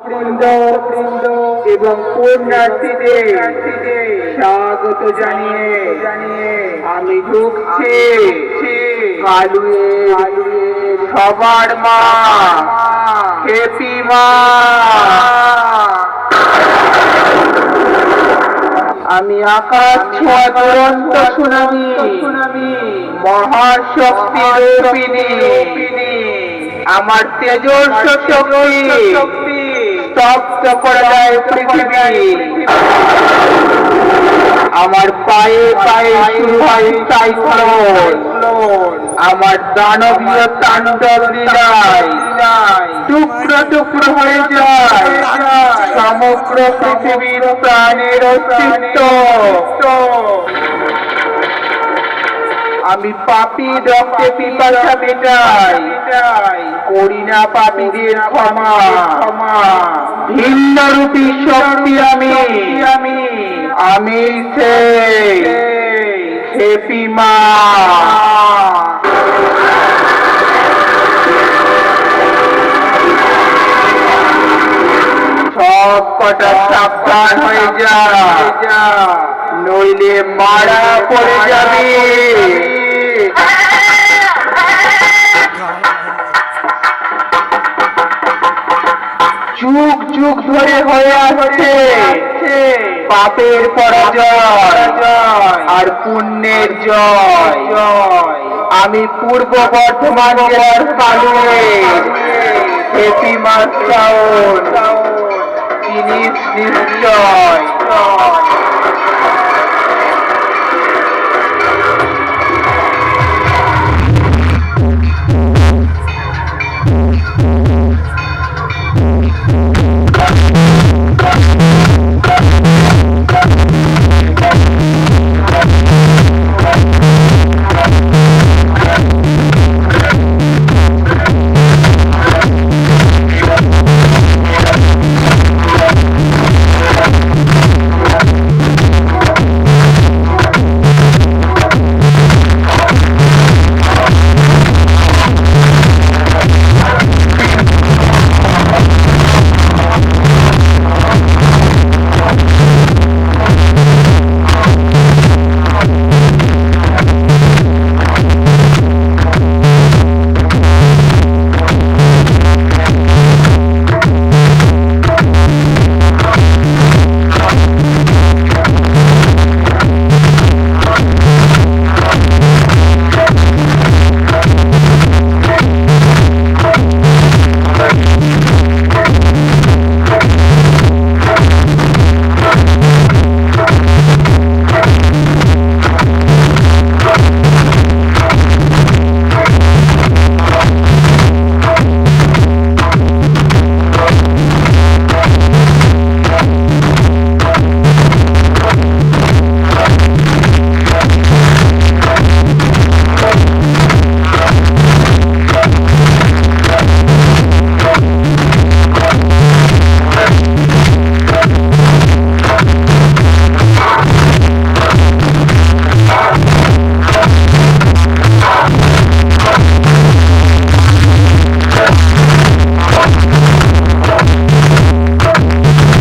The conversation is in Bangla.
বৃন্দ এবং পুণ্যার্থীদের স্বাগত জানিয়ে আমি ঢুকছি কালুয়ের সবার মা খেপি মা। আমি আকাশ ছোঁয়া দুরন্ত সুনামি মহাশক্তি রূপিণী, আমার তেজস্ব শক্তি স্তব্ধ করে দেয় পৃথিবী। আমার পায়ে পায়ে শুরু হয় সাইক্লোন, আমার দানবীয় তাণ্ডব লীলায় টুকরো টুকরো হয়ে যায় সমগ্র পৃথিবীর প্রাণের অস্তিত্ব। আমি পাপী রক্তে পিপাসা মেটাই, করি না পাপীদের ক্ষমা। ভিন্ন রূপী শক্তি আমি সেই খেপি মা। সব কটা সাবধান হয়ে যা, নইলে মারা পড়ে যাবে। যুগ যুগ ধরে হয়ে আসছে পাপের পরাজয় আর পুণ্যের জয়। আমি পূর্ব বর্ধমান জেলার কালুয়ের খেপি মা, জিনিস নিশ্চয়।